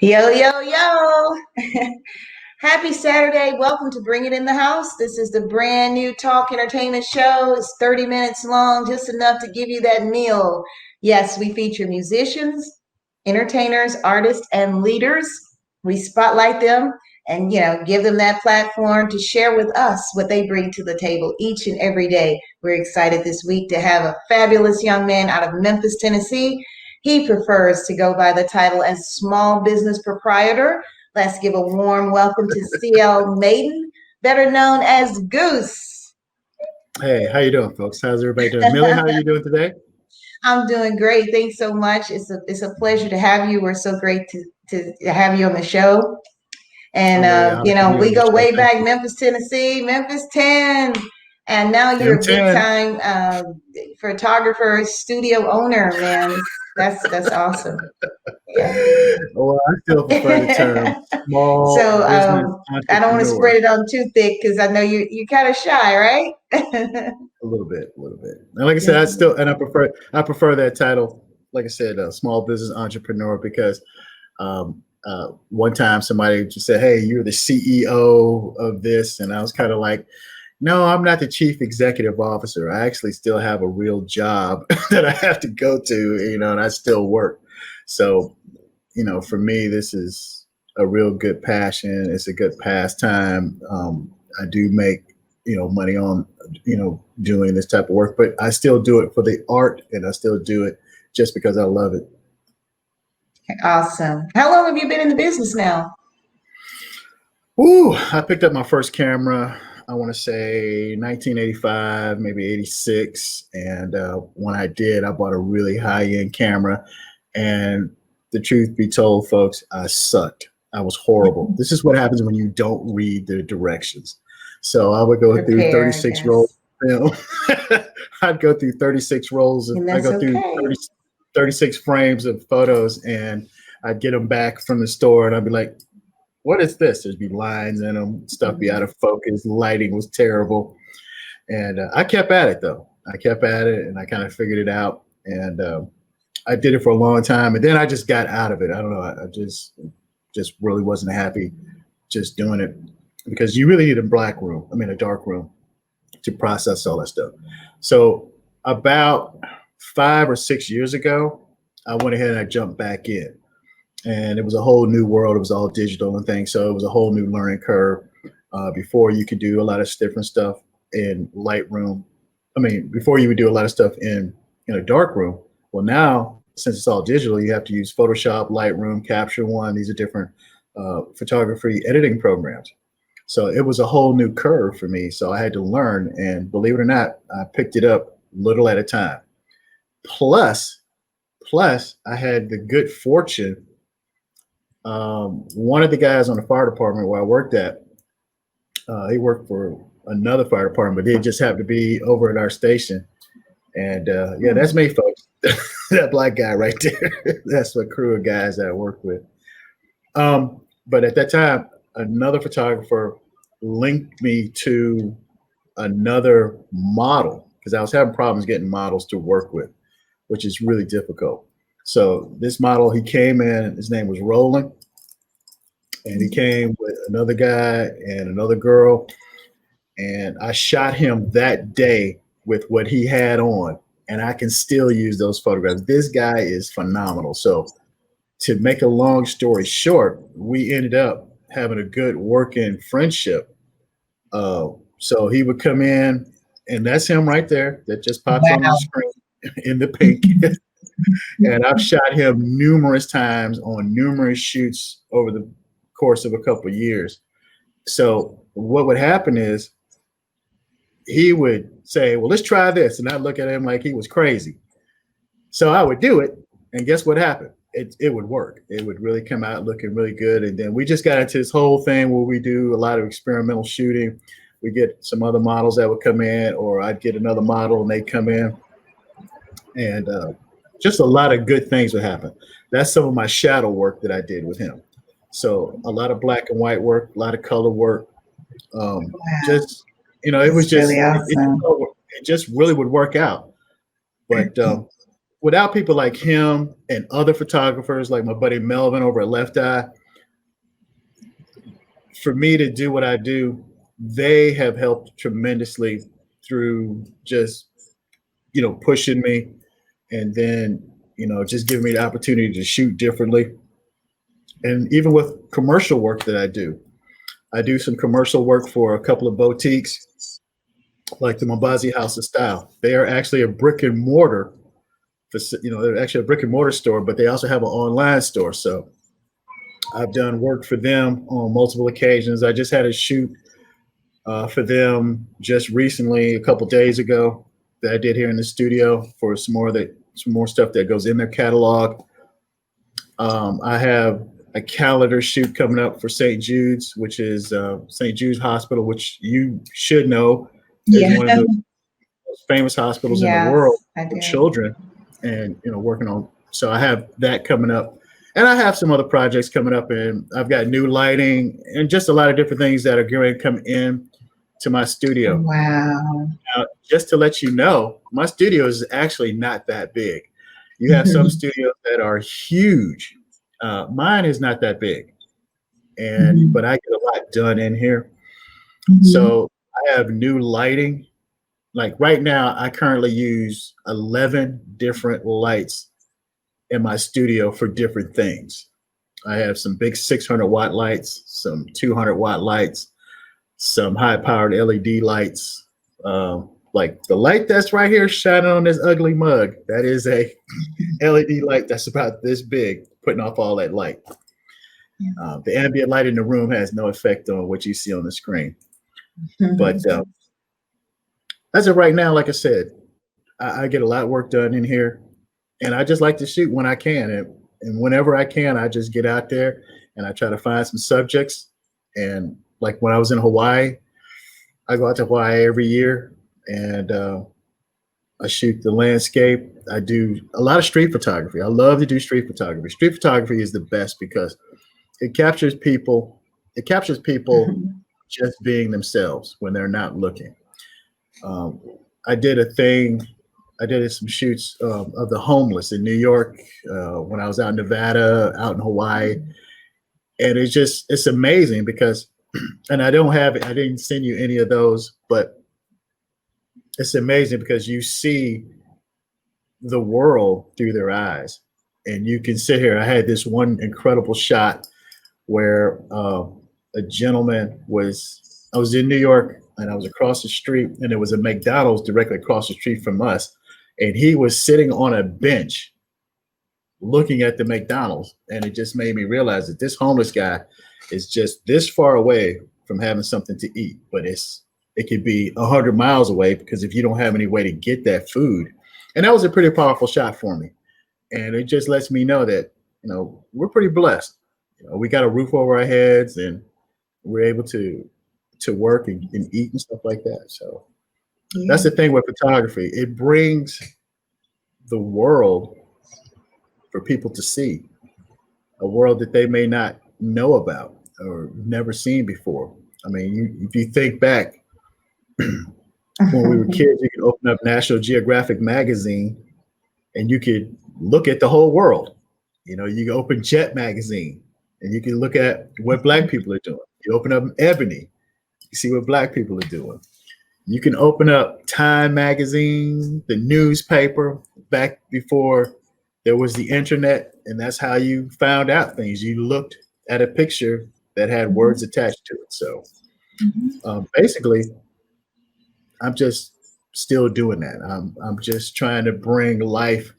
Yo, yo, yo. Happy Saturday. Welcome to Bring It in the House. This is the brand new talk entertainment show. It's 30 minutes long, just enough to give you that meal. Yes, we feature musicians, entertainers, artists, and leaders. We spotlight them and, give them that platform to share with us what they bring to the table each and every day. We're excited this week to have a fabulous young man out of Memphis, Tennessee. He prefers to go by the title as small business proprietor. Let's give a warm welcome to CL Maiden, better known as Goose. Hey, how you doing, folks? How's everybody doing? Millie, how are you doing today? I'm doing great. Thanks so much. It's a pleasure to have you. We're so great to have you on the show. And I'm very honored to be on we your go show. way Thank back, you. Memphis, Tennessee, Memphis 10. And now you're a big M10. time photographer, studio owner, man. That's awesome. Yeah. Well, I still prefer the term small So business I don't want to entrepreneur. spread it on too thick because I know you're kind of shy, right? A little bit, a little bit. And like I said, Yeah. I prefer that title. Like I said, small business entrepreneur because one time somebody just said, "Hey, you're the CEO of this," and I was kind of like, "No, I'm not the chief executive officer. I actually still have a real job that I have to go to, and I still work." So, for me, this is a real good passion. It's a good pastime. I do make, money on, doing this type of work, but I still do it for the art and I still do it just because I love it. Awesome. How long have you been in the business now? Ooh, I picked up my first camera, I want to say 1985, maybe 86. And when I did, I bought a really high end camera. And the truth be told, folks, I sucked. I was horrible. This is what happens when you don't read the directions. So I would go through Prepare, 36 rolls yes. of film. I'd go through 36 rolls of, And I that's go through okay. 36 frames of photos and I'd get them back from the store and I'd be like, what is this? There'd be lines in them, stuff be out Mhm. of focus, lighting was terrible. And I kept at it though. I kept at it and I kind of figured it out. And I did it for a long time. And then I just got out of it. I don't know. I just really wasn't happy just doing it because you really need a dark room to process all that stuff. So about 5 or 6 years ago, I went ahead and I jumped back in and it was a whole new world. It was all digital and things, so it was a whole new learning curve. Before you could do a lot of different stuff in Lightroom. I mean, before you would do a lot of stuff in a dark room. Well, now since it's all digital, you have to use Photoshop, Lightroom, Capture One. These are different photography editing programs. So it was a whole new curve for me. So I had to learn, and believe it or not, I picked it up little at a time. Plus, plus, I had the good fortune one of the guys on the fire department where I worked at, he worked for another fire department, but he just happened to be over at our station. And yeah, that's Hmm. me, folks. That black guy right there. That's the crew of guys that I work with. But at that time, another photographer linked me to another model because I was having problems getting models to work with, which is really difficult. So this model, he came in, his name was Roland, and he came with another guy and another girl, and I shot him that day with what he had on, and I can still use those photographs. This guy is phenomenal. So to make a long story short, we ended up having a good working friendship. So he would come in, and that's him right there. That just pops on your Wow. screen in the pink. And I've shot him numerous times on numerous shoots over the course of a couple of years. So what would happen is he would say, "Well, let's try this," and I'd look at him like he was crazy. So I would do it, and guess what happened? It would work. It would really come out looking really good. And then we just got into this whole thing where we do a lot of experimental shooting. We get some other models that would come in, or I'd get another model and they come in, and just a lot of good things would happen. That's some of my shadow work that I did with him. So a lot of black and white work, a lot of color work. Wow. Just it was It's really just awesome. it just really would work out. But without people like him and other photographers like my buddy Melvin over at Left Eye, for me to do what I do, they have helped tremendously through just, pushing me, and then, just giving me the opportunity to shoot differently. And even with commercial work that I do some commercial work for a couple of boutiques like the Mbazi House of Style. They are actually a brick and mortar, they're actually a brick and mortar store, but they also have an online store. So I've done work for them on multiple occasions. I just had a shoot for them just recently, a couple days ago, that I did here in the studio for some more stuff that goes in their catalog. I have a calendar shoot coming up for St. Jude's, which is St. Jude's Hospital, which you should know is one of the most famous hospitals in the world for children, and working on. So I have that coming up, and I have some other projects coming up, and I've got new lighting and just a lot of different things that are going to come in to my studio. Wow! Now, just to let you know, my studio is actually not that big. You have some studios that are huge. Mine is not that big, but I get a lot done in here. So I have new lighting. Like right now, I currently use 11 different lights in my studio for different things. I have some big 600-watt lights, some 200-watt lights, some high-powered LED lights. Like the light that's right here shining on this ugly mug, that is a LED light that's about this big, putting off all that light. The ambient light in the room has no effect on what you see on the screen. But as of right now, like I said, I get a lot of work done in here, and I just like to shoot when I can. And whenever I can, I just get out there and I try to find some subjects. And like when I was in Hawaii, I go out to Hawaii every year, and I shoot the landscape. I do a lot of street photography. I love to do street photography. Street photography is the best because it captures people. It captures people just being themselves when they're not looking. I did some shoots of the homeless in New York when I was out in Nevada, out in Hawaii. And it's amazing because, and I didn't send you any of those, but it's amazing because you see the world through their eyes. And you can sit here. I had this one incredible shot where a gentleman I was in New York, and I was across the street, and there was a McDonald's directly across the street from us. And he was sitting on a bench looking at the McDonald's. And it just made me realize that this homeless guy is just this far away from having something to eat. But it could be 100 miles away, because if you don't have any way to get that food. And that was a pretty powerful shot for me. And it just lets me know that, we're pretty blessed. We got a roof over our heads, and we're able to work and eat and stuff like that. So that's the thing with photography. It brings the world for people to see, a world that they may not know about or never seen before. I mean, if you think back when we were kids, you could open up National Geographic magazine and you could look at the whole world. You could open Jet magazine and you can look at what Black people are doing. You open up Ebony, you see what Black people are doing. You can open up Time magazine, the newspaper, back before there was the internet, and that's how you found out things. You looked at a picture that had words attached to it. So basically, I'm just still doing that. I'm just trying to bring life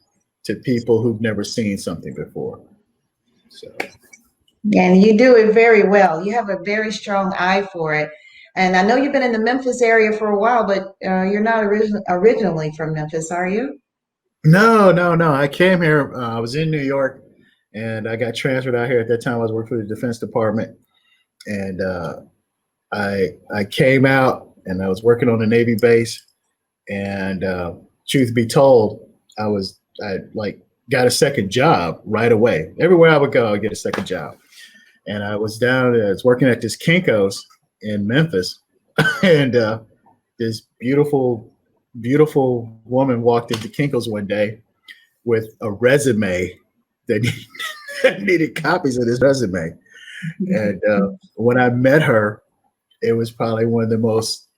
to people who've never seen something before. So. And you do it very well. You have a very strong eye for it. And I know you've been in the Memphis area for a while, but you're not originally from Memphis, are you? No. I came here. I was in New York, and I got transferred out here. At that time, I was working for the Defense Department, and I came out, and I was working on a Navy base. And truth be told, I got a second job right away. Everywhere I would go, I would get a second job. And I was working at this Kinko's in Memphis, and this beautiful woman walked into Kinko's one day, with a resume that that needed copies of this resume. And when I met her, it was probably one of the most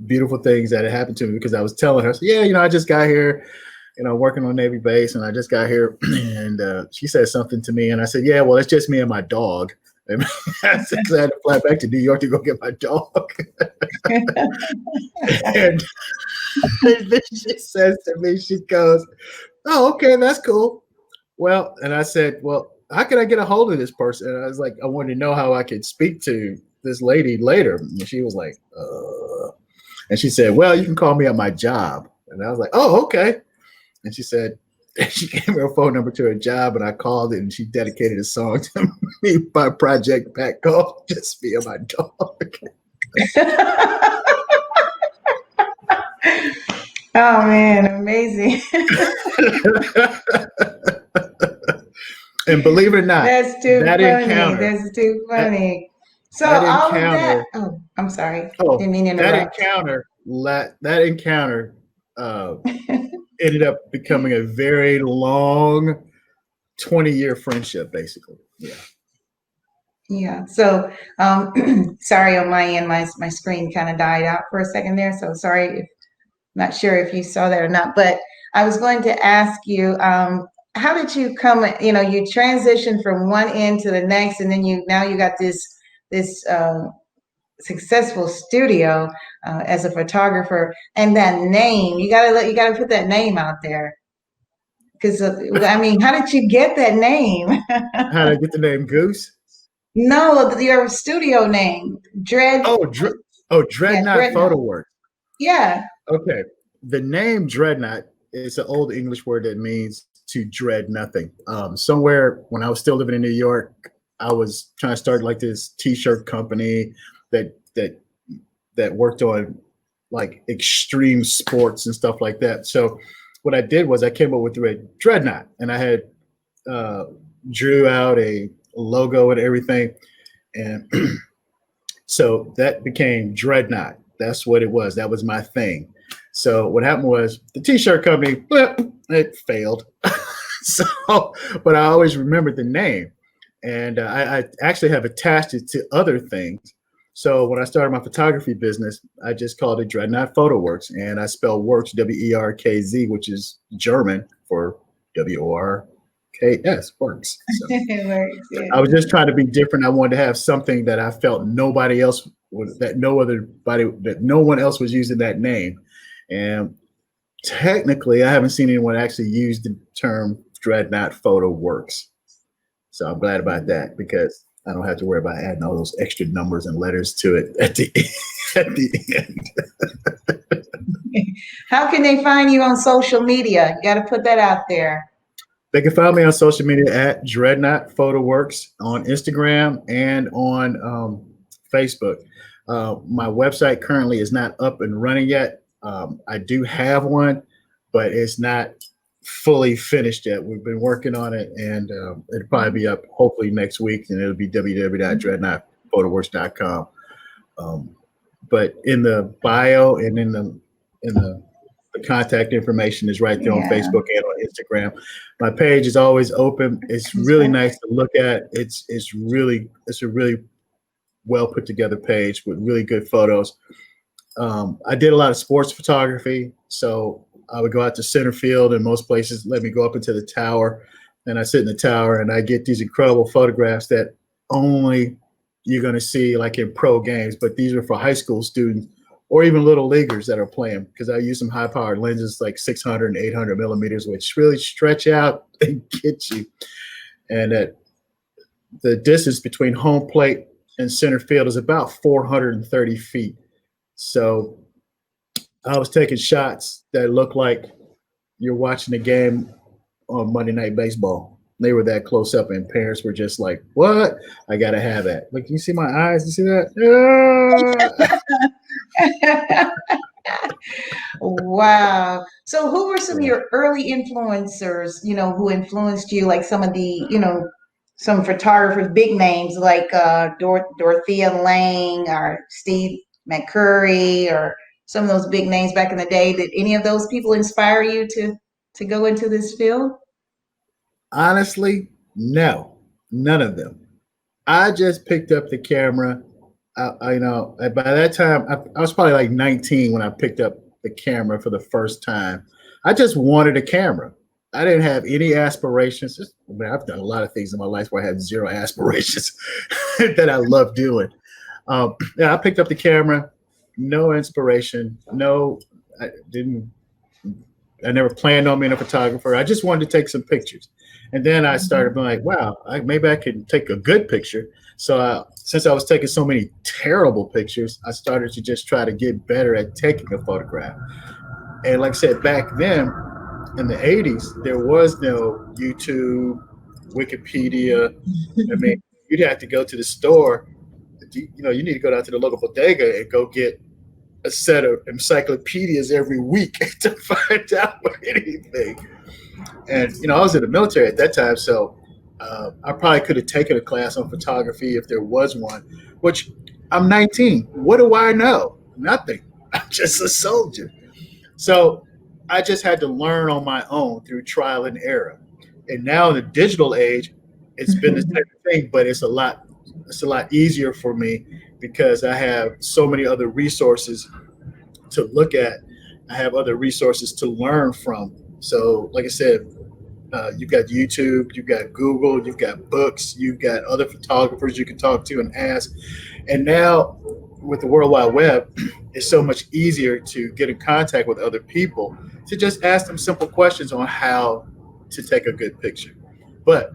beautiful things that had happened to me because I was telling her, yeah, I just got here, working on Navy base, and I just got here, and she said something to me, and I said, yeah, well, it's just me and my dog. And I said, 'cause I had to fly back to New York to go get my dog. And then she says to me, she goes, oh, okay, that's cool. Well, and I said, well, how can I get a hold of this person? And I was like, I wanted to know how I could speak to this lady later. And she was like, and she said, well, you can call me at my job. And I was like, oh, okay. And she said, she gave me her phone number to her job, and I called it, and she dedicated a song to me by Project Pat called Just Me and My Dog. Oh man, amazing. And believe it or not, That's too that funny. encounter, That's too funny. So that all of encounter, that. Oh, I'm sorry. oh, Didn't mean to that interrupt. encounter ended up becoming a very long 20-year friendship, basically. Yeah. Yeah. So sorry on my end, my screen kind of died out for a second there. So sorry, not sure if you saw that or not. But I was going to ask you, how did you come? You transitioned from one end to the next, and then now you got this successful studio as a photographer, and that name you gotta put that name out there because I mean, how did you get that name? How did I get the name Goose? No, your studio name, Dread. Yeah, Dreadnought Photo Dreadnought. Work. Yeah. Okay. The name Dreadnought is an old English word that means to dread nothing. Somewhere when I was still living in New York, I was trying to start like this T-shirt company that worked on like extreme sports and stuff like that. So what I did was I came up with the Dreadnought, and I had drew out a logo and everything, and so that became Dreadnought. That's what it was. That was my thing. So what happened was the T-shirt company, it failed. So, but I always remembered the name, and I actually have attached it to other things. So when I started my photography business, I just called it Dreadnought Photo Works, and I spell works WERKZ, which is German for WORKS, works. So It works, yeah. I was just trying to be different. I wanted to have something that I felt nobody else was, that no one else was using that name. And technically, I haven't seen anyone actually use the term Dreadnought Photo Works. So I'm glad about that because I don't have to worry about adding all those extra numbers and letters to it at the end. How can they find you on social media? You got to put that out there. They can find me on social media at Dreadnought Photo Works on Instagram and on Facebook. My website currently is not up and running yet. I do have one, but it's not fully finished yet. We've been working on it, and it'll probably be up hopefully next week, and it'll be www.dreadnoughtphotoworks.com. But in the bio and in the contact information is right there on Facebook and on Instagram. My page is always open. It's really nice to look at. It's a really well put together page with really good photos. I did a lot of sports photography, so I would go out to center field, and most places let me go up into the tower, and I sit in the tower and I get these incredible photographs that only you're going to see like in pro games, but these are for high school students or even little leaguers that are playing, because I use some high powered lenses like 600 and 800 millimeters, which really stretch out and get you. And that the distance between home plate and center field is about 430 feet. So I was taking shots that look like you're watching a game on Monday Night Baseball. They were that close up, and parents were just like, what? I got to have that. Like, you see my eyes? You see that? Wow. So who were some of your early influencers, who influenced you, like some of the, some photographers, big names like Dorothea Lange or Steve McCurry or some of those big names back in the day? Did any of those people inspire you to go into this field? Honestly, no, none of them. I just picked up the camera. By that time, I was probably like 19 when I picked up the camera for the first time. I just wanted a camera. I didn't have any aspirations. I've done a lot of things in my life where I had zero aspirations that I love doing. Yeah, I picked up the camera, no inspiration, no, I didn't. I never planned on being a photographer. I just wanted to take some pictures. And then I started being like, wow, maybe I can take a good picture. So since I was taking so many terrible pictures, I started to just try to get better at taking a photograph. And like I said, back then in the 80s, there was no YouTube, Wikipedia. I mean, you'd have to go to the store. You need to go down to the local bodega and go get a set of encyclopedias every week to find out anything. And I was in the military at that time, so I probably could have taken a class on photography if there was one. Which I'm 19. What do I know? Nothing. I'm just a soldier. So I just had to learn on my own through trial and error. And now in the digital age, it's been the same thing, but it's a lot easier for me because I have so many other resources to look at. I have other resources to learn from. So, like I said, you've got YouTube, you've got Google, you've got books, you've got other photographers you can talk to and ask. And now with the World Wide Web, it's so much easier to get in contact with other people to just ask them simple questions on how to take a good picture. But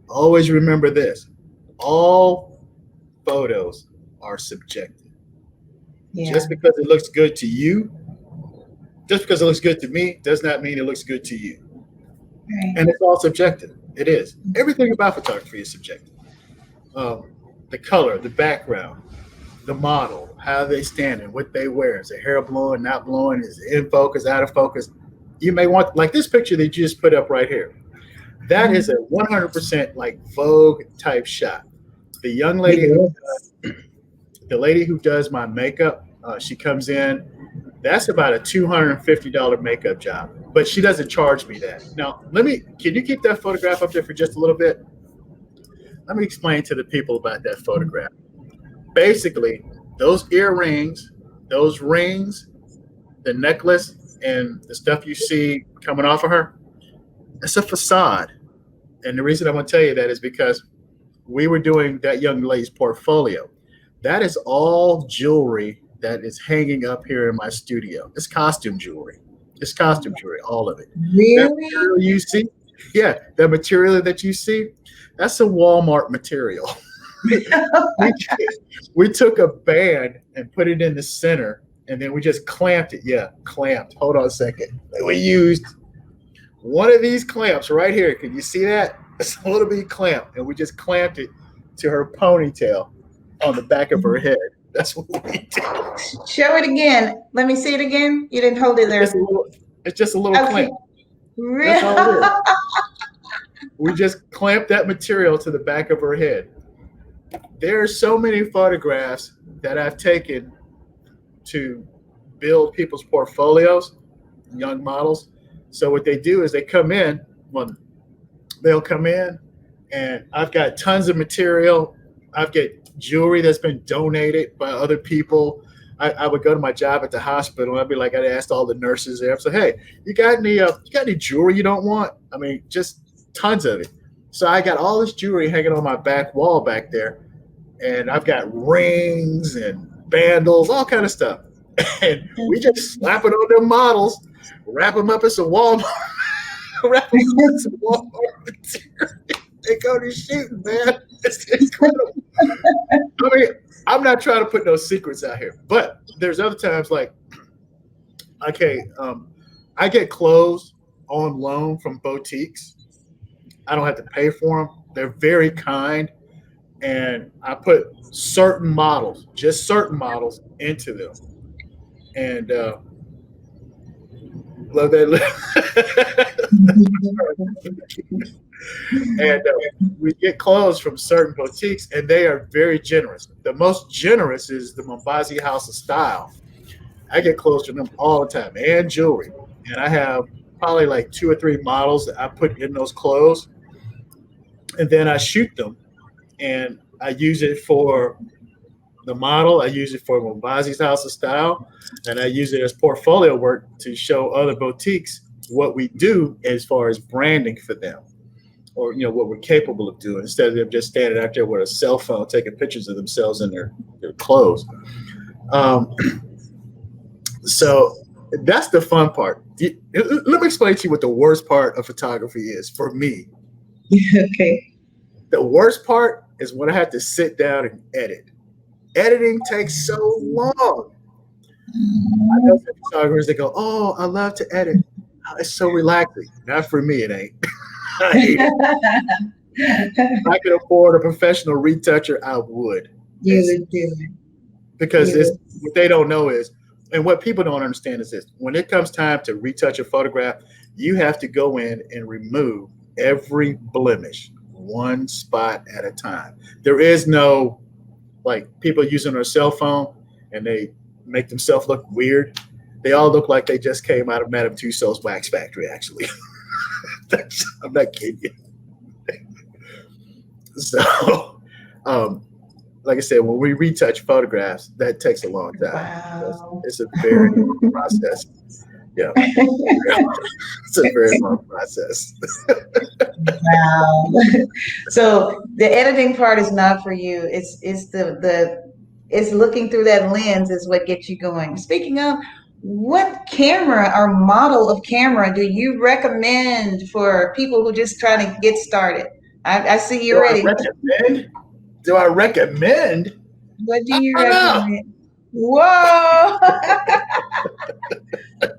always remember this: all photos are subjective. Yeah. Just because it looks good to you, just because it looks good to me, does not mean it looks good to you. Right. And it's all subjective. It is. Everything about photography is subjective. The color, the background, the model, how they standing, what they wear. Is their hair blowing, not blowing? Is it in focus, out of focus? You may want, like this picture that you just put up right here. That is a 100% like Vogue type shot. The young lady, the lady who does my makeup, she comes in. That's about a $250 makeup job, but she doesn't charge me that. Now, can you keep that photograph up there for just a little bit? Let me explain to the people about that photograph. Basically, those earrings, those rings, the necklace, and the stuff you see coming off of her, it's a facade. And the reason I'm going to tell you that is because we were doing that young lady's portfolio. That is all jewelry that is hanging up here in my studio. It's costume jewelry. It's costume jewelry, all of it. Really? That material you see, yeah, the material that you see, that's a Walmart material. we took a band and put it in the center, and then we just clamped it. Yeah, clamped. Hold on a second. We used one of these clamps right here. Can you see that? It's a little bit clamp, and we just clamped it to her ponytail on the back of her head. That's what we did. Show it again. Let me see it again. You didn't hold it there. It's just a little clamp. Really? That's all it is. We just clamped that material to the back of her head. There are so many photographs that I've taken to build people's portfolios, young models. So what they do is they'll come in, and I've got tons of material. I've got jewelry that's been donated by other people. I would go to my job at the hospital, and I'd be like, I'd ask all the nurses there. I'd say, hey, you got any jewelry you don't want? I mean, just tons of it. So I got all this jewelry hanging on my back wall back there, and I've got rings and bangles, all kind of stuff. And we just slap it on them models, wrap them up in some Walmart, material. They go to shooting, man. It's incredible. I mean, I'm not trying to put no secrets out here, but there's other times like, okay, I get clothes on loan from boutiques. I don't have to pay for them. They're very kind, and I put certain models, just certain models, into them, and love that. And we get clothes from certain boutiques, and they are very generous. The most generous is the Mombazi House of Style. I get clothes from them all the time, and jewelry. And I have probably like 2 or 3 models that I put in those clothes, and then I shoot them, and I use it for the model. I use it for Mbazi's House of Style, and I use it as portfolio work to show other boutiques what we do as far as branding for them, or what we're capable of doing, instead of them just standing out there with a cell phone taking pictures of themselves in their clothes. So that's the fun part. Let me explain to you what the worst part of photography is for me. Okay. The worst part is when I have to sit down and edit. Editing takes so long. I know some photographers that go, "Oh, I love to edit. Oh, it's so relaxing." Not for me, it ain't. I hate it. If I could afford a professional retoucher, I would. You would do it. Because what they don't know is, and what people don't understand is this: when it comes time to retouch a photograph, you have to go in and remove every blemish, one spot at a time. There is no, like, people using their cell phone and they make themselves look weird. They all look like they just came out of Madame Tussauds wax factory, actually. I'm not kidding you. So, like I said, when we retouch photographs, that takes a long time. Wow. It's a very long process. Yeah. It's a very long process. Wow. So the editing part is not for you. It's it's looking through that lens is what gets you going. Speaking of, what camera or model of camera do you recommend for people who just trying to get started? I see you're ready. Do I recommend? What do you I don't know. recommend? Whoa!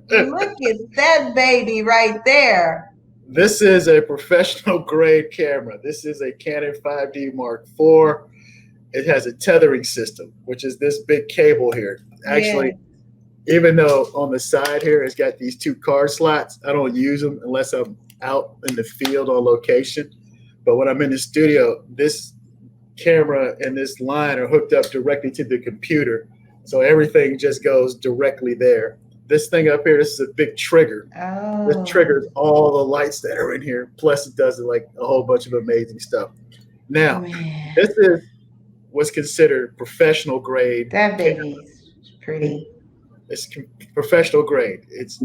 Look at that baby right there. This is a professional grade camera. This is a Canon 5D Mark IV. It has a tethering system, which is this big cable here. Actually, even though on the side here it's got these 2 card slots, I don't use them unless I'm out in the field on location. But when I'm in the studio, this camera and this line are hooked up directly to the computer. So everything just goes directly there. This thing up here, this is a big trigger. Oh. This triggers all the lights that are in here. Plus it does like a whole bunch of amazing stuff. Now, this is what's considered professional grade. That baby's pretty. It's professional grade. It's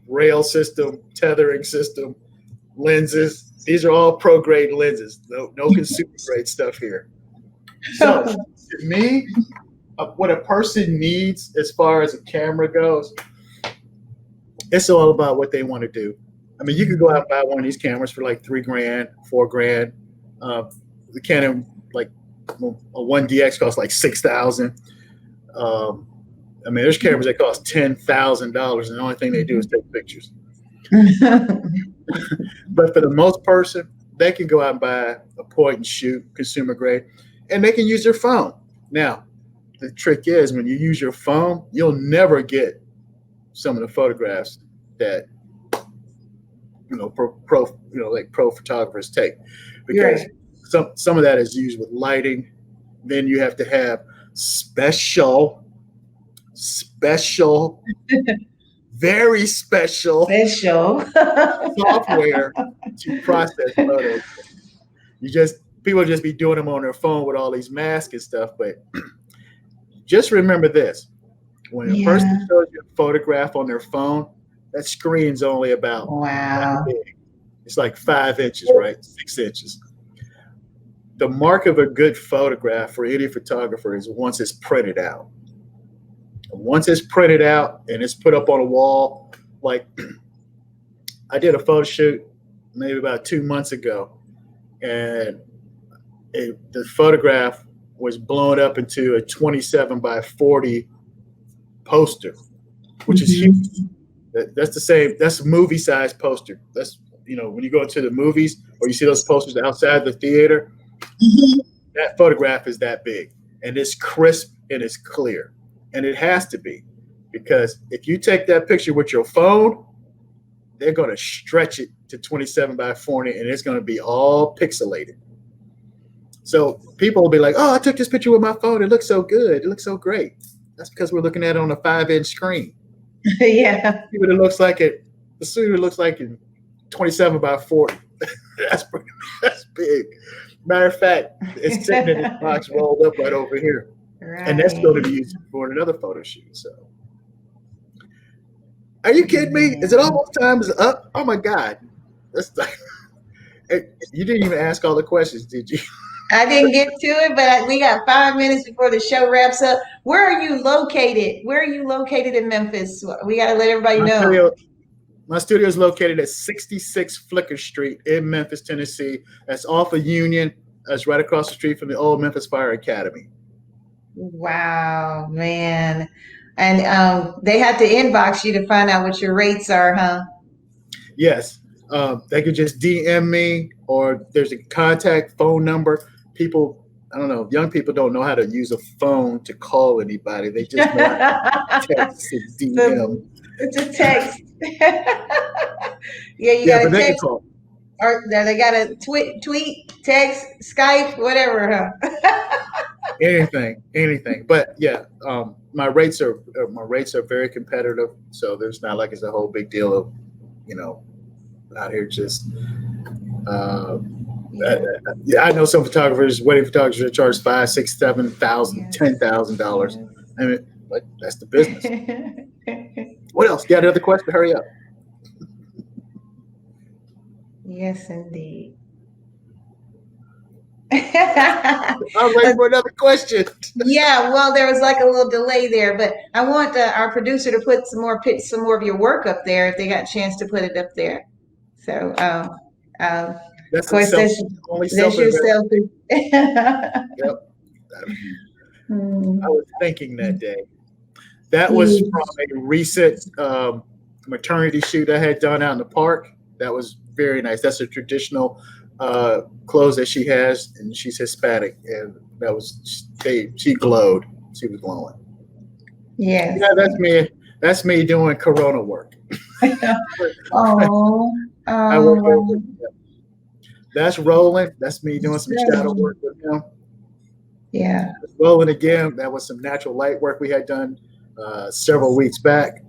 rail system, tethering system, lenses. These are all pro grade lenses. No consumer grade stuff here. So to me, what a person needs as far as a camera goes, it's all about what they want to do. I mean, you could go out and buy one of these cameras for like $3,000, $4,000. The Canon, like a 1DX costs like $6,000. I mean, there's cameras that cost $10,000, and the only thing they do is take pictures. But for the most person, they can go out and buy a point and shoot consumer grade, and they can use their phone. Now, the trick is when you use your phone, you'll never get some of the photographs that pro photographers take, because some of that is used with lighting. Then you have to have special, very special software to process photos. People just be doing them on their phone with all these masks and stuff, but just remember this: when a person shows you a photograph on their phone, that screen's only about that big. It's like 5 inches, right? 6 inches. The mark of a good photograph for any photographer is once it's printed out. Once it's printed out and it's put up on a wall, like I did a photo shoot maybe about 2 months ago, and the photograph was blown up into a 27 by 40 poster, which is huge. That's the same. That's a movie size poster. That's, when you go to the movies or you see those posters outside the theater, that photograph is that big, and it's crisp and it's clear. And it has to be, because if you take that picture with your phone, they're going to stretch it to 27 by 40, and it's going to be all pixelated. So people will be like, "Oh, I took this picture with my phone. It looks so good. It looks so great." That's because we're looking at it on a 5-inch screen. Yeah. But it looks like it the studio looks like in 27 by 40. That's big. Matter of fact, it's sitting in this box rolled up right over here. Right. And that's going to be used for another photo shoot. So, are you kidding me? Is it almost time? Is it up? Oh my God! That's like, you didn't even ask all the questions, did you? I didn't get to it, but we got 5 minutes before the show wraps up. Where are you located? Where are you located in Memphis? We got to let everybody know. My studio is located at 66 Flicker Street in Memphis, Tennessee. That's off of Union. That's right across the street from the old Memphis Fire Academy. Wow, man. And they had to inbox you to find out what your rates are, huh? Yes. They could just DM me, or there's a contact phone number. People, I don't know, young people don't know how to use a phone to call anybody. They just know how to text and DM. It's a text. Yeah, you got to text. Or they got to tweet, text, Skype, whatever, huh? Anything. But yeah, my rates are very competitive. So there's not like it's a whole big deal of, out here just. I know some photographers, wedding photographers, that charge $5,000, $6,000, $7,000, $10,000. I mean, but that's the business. What else? Got another question? Hurry up. Yes, indeed. I'm waiting for another question. Yeah, well, there was like a little delay there, but I want our producer to put some more of your work up there if they got a chance to put it up there. So, that's of course, that's your selfie. Yep. I was thinking that day. That was from a recent maternity shoot I had done out in the park. That was very nice. That's a traditional clothes that she has, and she's Hispanic, and that was she glowed. She was glowing. Yes. Yeah, that's me. That's me doing Corona work. That's Roland. That's me doing some shadow work with him. Yeah. Roland again. That was some natural light work we had done several weeks back.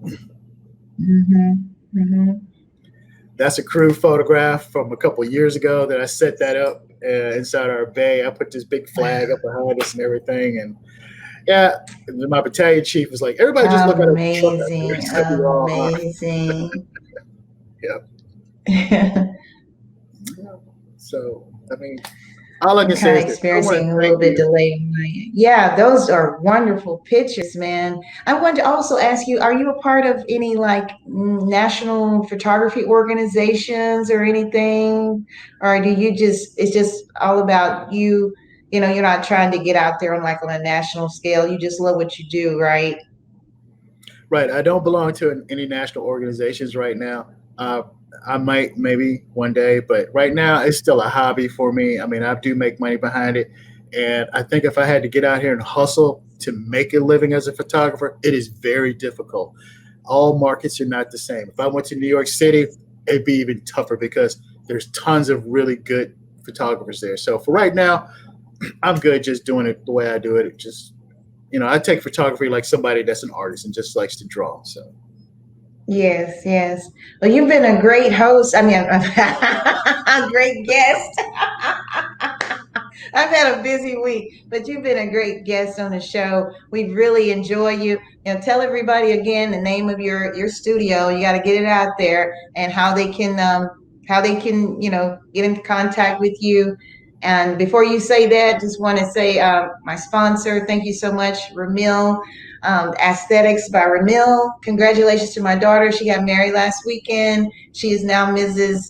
That's a crew photograph from a couple of years ago that I set that up inside our bay. I put this big flag up behind us and everything. And yeah, my battalion chief was like, everybody just look at it. Amazing. Yeah. So, I mean, all I can say is experiencing a little bit delay. Yeah, those are wonderful pictures, man. I wanted to also ask you, are you a part of any like national photography organizations or anything? Or do you it's just all about you, you're not trying to get out there on a national scale. You just love what you do, right? Right. I don't belong to any national organizations right now. I might maybe one day, but right now it's still a hobby for me. I mean, I do make money behind it. And I think if I had to get out here and hustle to make a living as a photographer, it is very difficult. All markets are not the same. If I went to New York City, it'd be even tougher because there's tons of really good photographers there. So for right now, I'm good just doing it the way I do it. It just, I take photography like somebody that's an artist and just likes to draw. So. Yes. Well, you've been a great host. I mean, a great guest. I've had a busy week, but you've been a great guest on the show. We really enjoy you. Tell everybody again the name of your studio. You got to get it out there, and how they can get in contact with you. And before you say that, just want to say my sponsor, thank you so much, Ramil. Aesthetics by Ramil. Congratulations to my daughter. She got married last weekend. She is now Mrs.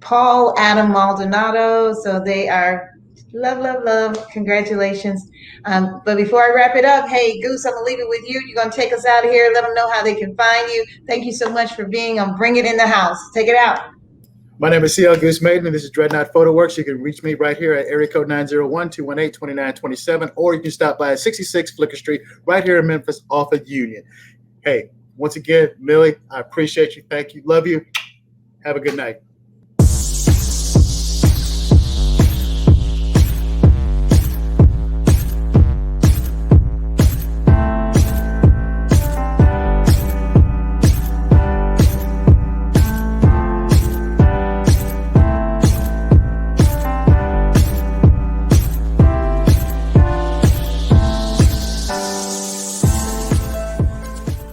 Paul Adam Maldonado. So they are love. Congratulations. But before I wrap it up, hey, Goose, I'm going to leave it with you. You're going to take us out of here. Let them know how they can find you. Thank you so much for being on Bring It in the House. Take it out. My name is CL Goose Maiden, and this is Dreadnought Photo Works. You can reach me right here at area code 901-218-2927, or you can stop by at 66 Flicker Street right here in Memphis off of Union. Hey, once again, Millie, I appreciate you. Thank you. Love you. Have a good night.